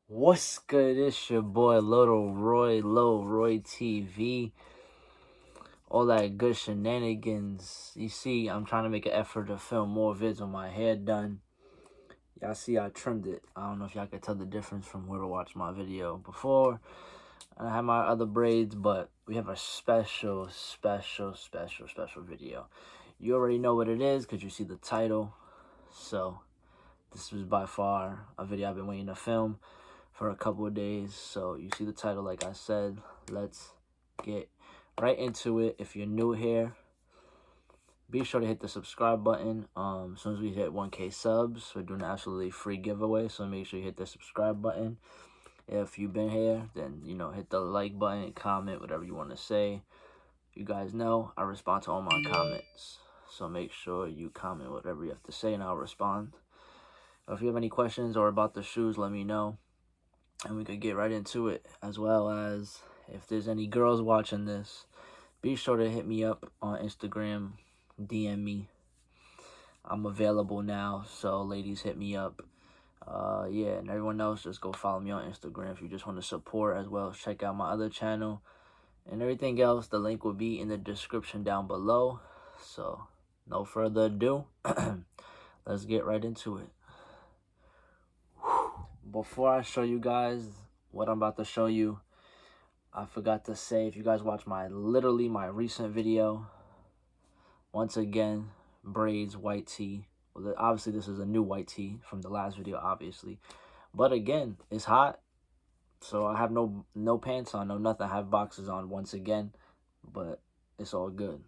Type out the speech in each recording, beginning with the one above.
What's good? It's your boy Little Roy TV. All that good shenanigans. You see, I'm trying to make an effort to film more vids with my hair done. Y'all see I trimmed it. I don't know if y'all can tell the difference from where to watch my video before. I have my other braids, but we have a special video. You already know what it is because you see the title. So, this was by far a video I've been waiting to film for a couple of days. So you see the title, like I said. Let's get right into it. If you're new here, be sure to hit the subscribe button. As soon as we hit 1K subs, we're doing an absolutely free giveaway, so make sure you hit the subscribe button. If you've been here, then hit the like button, comment whatever you want to say. You guys know I respond to all my comments, so make sure you comment whatever you have to say and I'll respond. If you have any questions or about the shoes, let me know and we could get right into it. As well as, if there's any girls watching this, be sure to hit me up on Instagram, DM me. I'm available now, so ladies, hit me up. Yeah, and everyone else, just go follow me on Instagram if you just want to support, as well as check out my other channel and everything else. The link will be in the description down below. So no further ado, let's get right into it. Before I show you guys what I'm about to show you, I forgot to say, if you guys watch my recent video, once again, braids, white tee. Well, obviously this is a new white tee from the last video, obviously. But again, it's hot, so I have no pants on, no nothing. I have boxes on once again, but it's all good.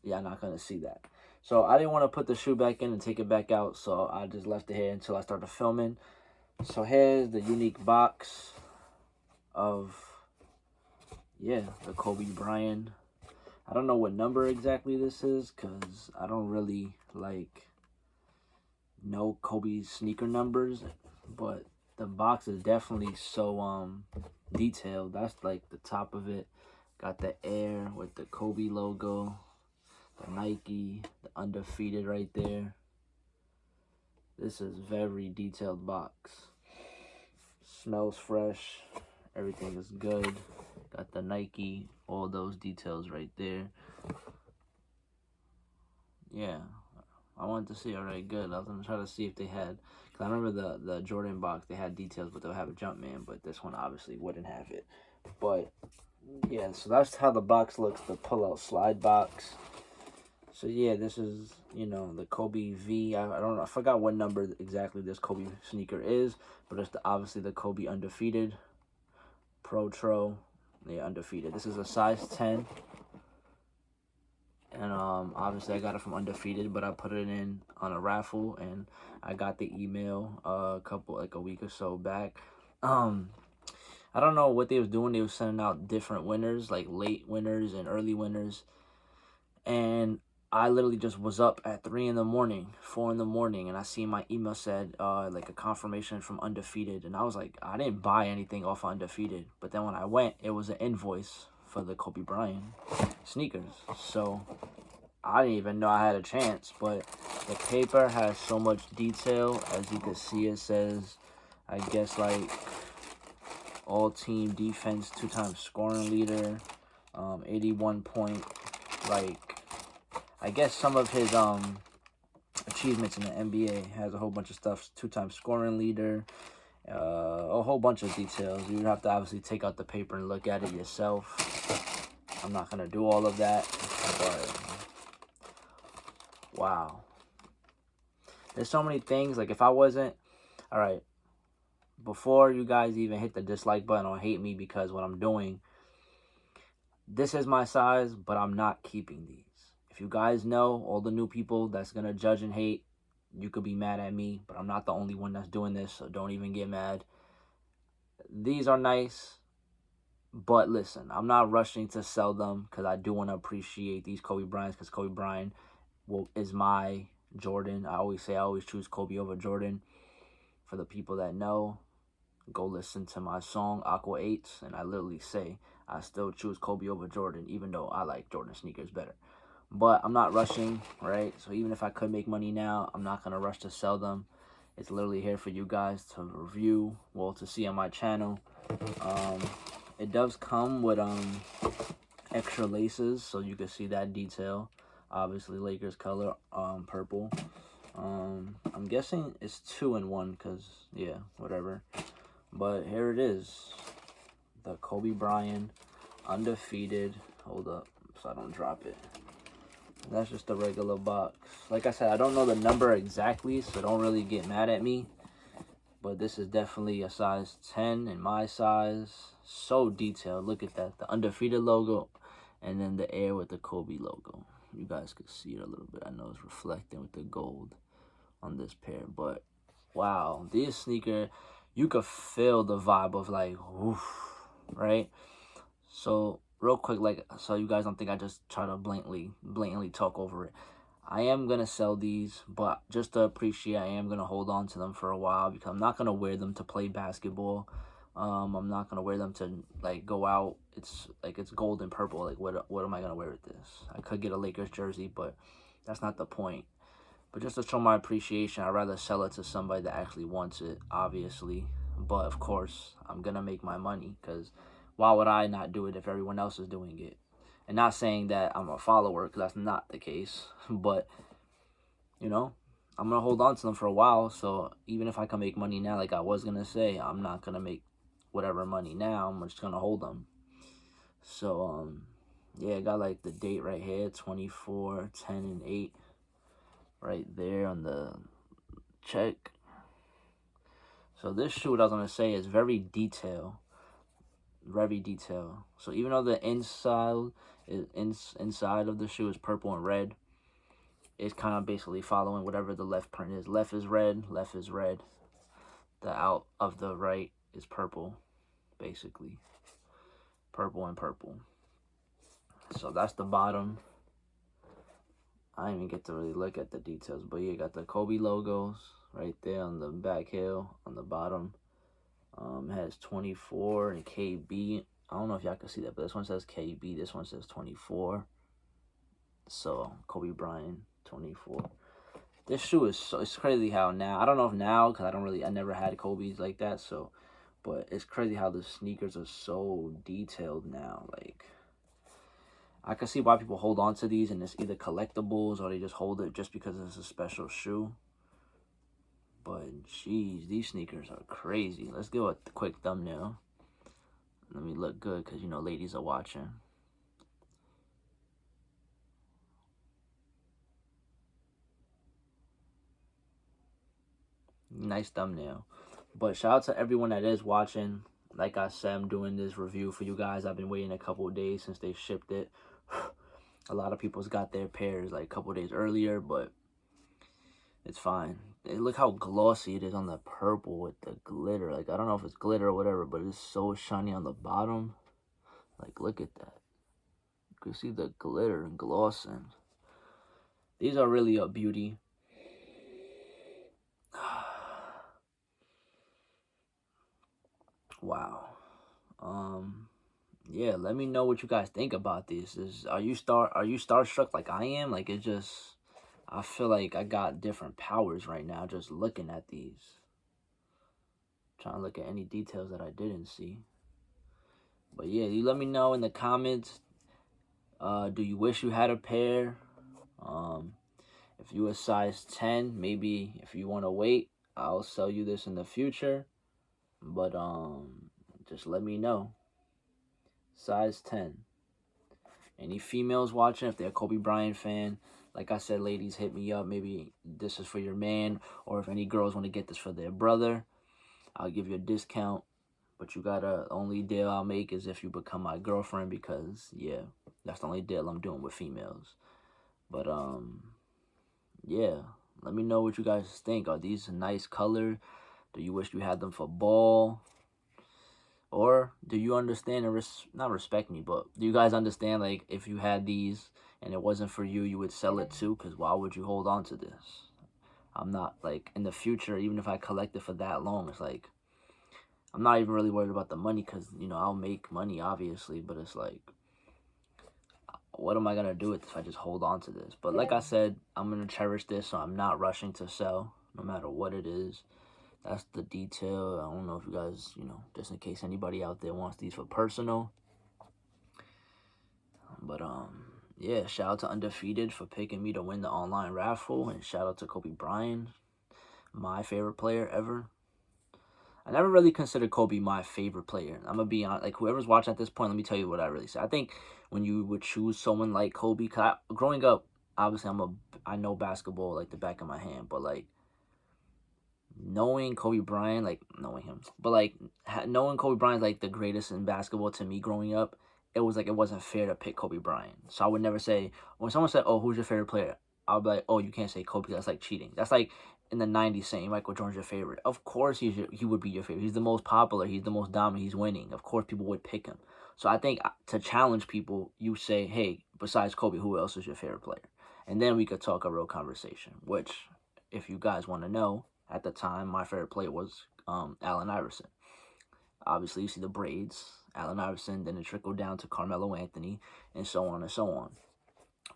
Yeah, I'm not gonna see that. So I didn't want to put the shoe back in and take it back out, so I just left it here until I started filming. So here's the unique box of, yeah, the Kobe Bryant. I don't know what number exactly this is because I don't really know Kobe's sneaker numbers, but the box is definitely so detailed. That's like the top of it. Got the Air with the Kobe logo, the Nike, the Undefeated right there. This is very detailed box. Smells fresh. Everything is good. Got the Nike, all those details right there. Yeah, I wanted to see. All right, good. I was gonna try to see if they had, because I remember the Jordan box, they had details, but they'll have a Jumpman, but this one obviously wouldn't have it. But yeah, so that's how the box looks, the pull-out slide box. So yeah, this is, the Kobe V. I don't know, I forgot what number exactly this Kobe sneaker is, but it's obviously the Kobe Undefeated. PROTRO, yeah, Undefeated. This is a size 10. And obviously I got it from Undefeated, but I put it in on a raffle, and I got the email a week or so back. I don't know what they was doing. They was sending out different winners, like late winners and early winners. And I literally just was up at 3 in the morning, 4 in the morning, and I seen my email said like a confirmation from Undefeated, and I was like, I didn't buy anything off of Undefeated. But then when I went, it was an invoice for the Kobe Bryant sneakers. So I didn't even know I had a chance. But the paper has so much detail. As you can see, it says, I guess, like, all team defense, 2-time scoring leader, 81 point, like, I guess some of his achievements in the NBA. Has a whole bunch of stuff. 2-time scoring leader, a whole bunch of details. You have to obviously take out the paper and look at it yourself. I'm not gonna do all of that, but wow, there's so many things. Like, if I wasn't, all right, before you guys even hit the dislike button or hate me because what I'm doing, this is my size, but I'm not keeping these. If you guys know, all the new people that's gonna judge and hate, you could be mad at me, but I'm not the only one that's doing this, so don't even get mad. These are nice, but listen, I'm not rushing to sell them because I do want to appreciate these Kobe Bryants, because Kobe Bryant is my Jordan. I always say I always choose Kobe over Jordan. For the people that know, go listen to my song Aqua 8s, and I literally say I still choose Kobe over Jordan, even though I like Jordan sneakers better. But I'm not rushing, right? So even if I could make money now, I'm not going to rush to sell them. It's literally here for you guys to review, well, to see on my channel. It does come with extra laces, so you can see that detail. Obviously, Lakers color, purple. I'm guessing it's 2 in 1, because, yeah, whatever. But here it is. The Kobe Bryant Undefeated. Hold up, so I don't drop it. That's just a regular box. Like I said, I don't know the number exactly, so don't really get mad at me. But this is definitely a size 10 in my size. So detailed. Look at that. The Undefeated logo, and then the air with the Kobe logo. You guys could see it a little bit. I know it's reflecting with the gold on this pair, but wow, these sneakers, you could feel the vibe of like, woof, right? So real quick, like, so you guys don't think I just try to blatantly talk over it. I am gonna sell these, but just to appreciate, I am gonna hold on to them for a while, because I'm not gonna wear them to play basketball. I'm not gonna wear them to like go out. It's like, it's gold and purple. Like, what am I gonna wear with this? I could get a Lakers jersey, but that's not the point. But just to show my appreciation, I'd rather sell it to somebody that actually wants it, obviously. But of course, I'm gonna make my money, because why would I not do it if everyone else is doing it? And not saying that I'm a follower, because that's not the case. But, you know, I'm going to hold on to them for a while. So even if I can make money now, like I was going to say, I'm not going to make whatever money now. I'm just going to hold them. So, yeah, I got like the date right here, 24, 10, and 8. Right there on the check. So this shoe, what I was going to say, is very detailed. Very detailed. So even though the inside of the shoe is purple and red, it's kind of basically following whatever the left print is. Left is red, left is red. The out of the right is purple, basically. Purple and purple. So that's the bottom. I didn't even get to really look at the details, but yeah, you got the Kobe logos right there on the back heel on the bottom. It has 24 and KB. I don't know if y'all can see that, but this one says KB. This one says 24. So Kobe Bryant 24. This shoe is so, it's crazy how now, I don't know if now, because I never had Kobe's like that, so, but it's crazy how the sneakers are so detailed now. Like, I can see why people hold on to these, and it's either collectibles or they just hold it just because it's a special shoe. But jeez, these sneakers are crazy. Let's give a quick thumbnail. Let me look good, because you know ladies are watching. Nice thumbnail. But shout out to everyone that is watching. Like I said, I'm doing this review for you guys. I've been waiting a couple of days since they shipped it. A lot of people's got their pairs like a couple of days earlier, but it's fine. Look how glossy it is on the purple with the glitter. Like, I don't know if it's glitter or whatever, but it's so shiny on the bottom. Like, look at that. You can see the glitter and glossing. These are really a beauty. Wow. Yeah, let me know what you guys think about this. Are you starstruck like I am? Like, it just, I feel like I got different powers right now just looking at these. Trying to look at any details that I didn't see. But yeah, you let me know in the comments. Do you wish you had a pair? If you a size 10, maybe if you want to wait, I'll sell you this in the future. But just let me know. Size 10. Any females watching, if they're a Kobe Bryant fan, like I said, ladies, hit me up. Maybe this is for your man, or if any girls want to get this for their brother, I'll give you a discount. But you gotta, only deal I'll make is if you become my girlfriend, because yeah, that's the only deal I'm doing with females. But yeah, let me know what you guys think. Are these a nice color? Do you wish you had them for ball? Or do you understand and not respect me, but do you guys understand, like, if you had these and it wasn't for you, you would sell it too? Because why would you hold on to this? I'm not, like, in the future, even if I collect it for that long, it's like, I'm not even really worried about the money, because, you know, I'll make money, obviously, but it's like, what am I going to do with this if I just hold on to this? But like I said, I'm going to cherish this, so I'm not rushing to sell. no matter what it is. That's the detail. I don't know if you guys, just in case anybody out there wants these for personal. But, yeah, shout out to Undefeated for picking me to win the online raffle. And shout out to Kobe Bryant, my favorite player ever. I never really considered Kobe my favorite player. I'm going to be honest. Like, whoever's watching at this point, let me tell you what I really say. I think when you would choose someone like Kobe, because growing up, obviously, I know basketball like the back of my hand. But, like, knowing Kobe Bryant, like, knowing him. But, like, knowing Kobe Bryant, like, the greatest in basketball to me growing up, it was like it wasn't fair to pick Kobe Bryant. So I would never say, when someone said, oh, who's your favorite player? I'll be like, oh, you can't say Kobe. That's like cheating. That's like in the 90s saying Michael Jordan's your favorite. Of course he would be your favorite. He's the most popular. He's the most dominant. He's winning. Of course people would pick him. So I think to challenge people, you say, hey, besides Kobe, who else is your favorite player? And then we could talk a real conversation, which, if you guys want to know, at the time, my favorite player was Allen Iverson. Obviously, you see the braids, Allen Iverson, then it trickled down to Carmelo Anthony, and so on and so on.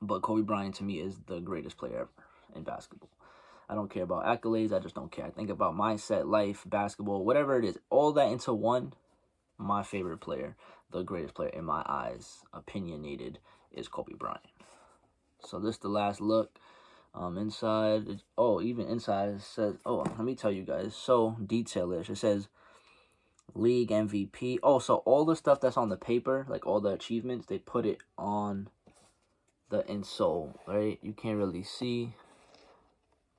But Kobe Bryant, to me, is the greatest player ever in basketball. I don't care about accolades. I just don't care. I think about mindset, life, basketball, whatever it is. All that into one, my favorite player, the greatest player in my eyes, opinionated, is Kobe Bryant. So this is the last look. Inside, even inside it says, let me tell you guys, so detailish. It says league MVP. So all the stuff that's on the paper, like all the achievements, they put it on the insole, right? You can't really see,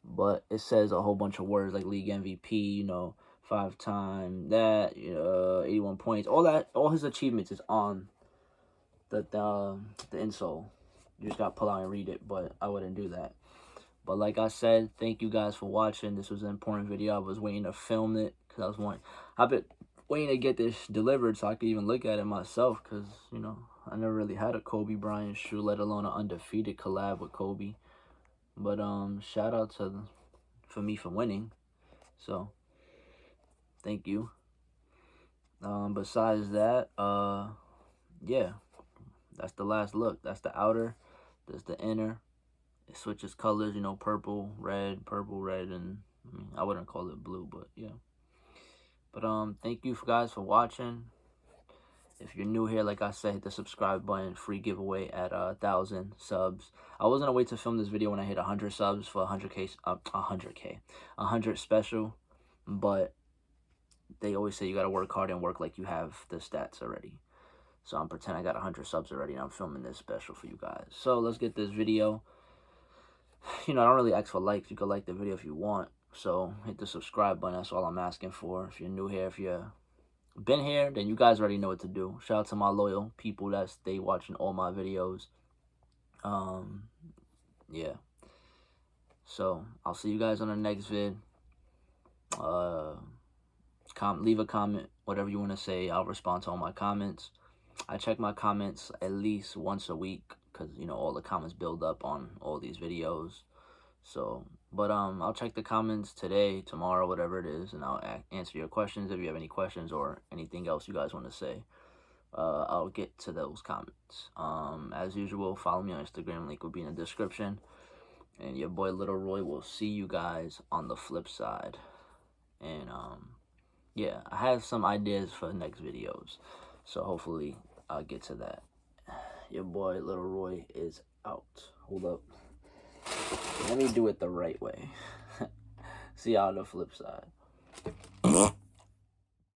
but it says a whole bunch of words like league MVP, 5-time that, 81 points, all his achievements is on the insole. You just gotta pull out and read it, but I wouldn't do that. But like I said, thank you guys for watching. This was an important video. I was waiting to film it because I've been waiting to get this delivered so I could even look at it myself, because, I never really had a Kobe Bryant shoe, let alone an Undefeated collab with Kobe. But shout out for me for winning. So thank you. Besides that, yeah, that's the last look. That's the outer. That's the inner. It switches colors, purple, red, and I wouldn't call it blue, but yeah. But thank you guys for watching. If you're new here, like I said, hit the subscribe button. Free giveaway at 1,000 subs. I was gonna wait to film this video when I hit 100 subs for 100 special, but they always say you gotta work hard and work like you have the stats already. So I'm pretending I got 100 subs already, and I'm filming this special for you guys. So let's get this video. I don't really ask for likes. You can like the video if you want. So hit the subscribe button. That's all I'm asking for. If you're new here, if you've been here, then you guys already know what to do. Shout out to my loyal people that stay watching all my videos. Yeah. So I'll see you guys on the next vid. Leave a comment, whatever you want to say. I'll respond to all my comments. I check my comments at least once a week, because all the comments build up on all these videos. So, but I'll check the comments today, tomorrow, whatever it is, and I'll answer your questions if you have any questions or anything else you guys want to say. I'll get to those comments. As usual, follow me on Instagram. Link will be in the description. And your boy Little Roy will see you guys on the flip side. And yeah, I have some ideas for the next videos, so hopefully I'll get to that. Your boy Little Roy is out. Hold up. Let me do it the right way. See y'all on the flip side.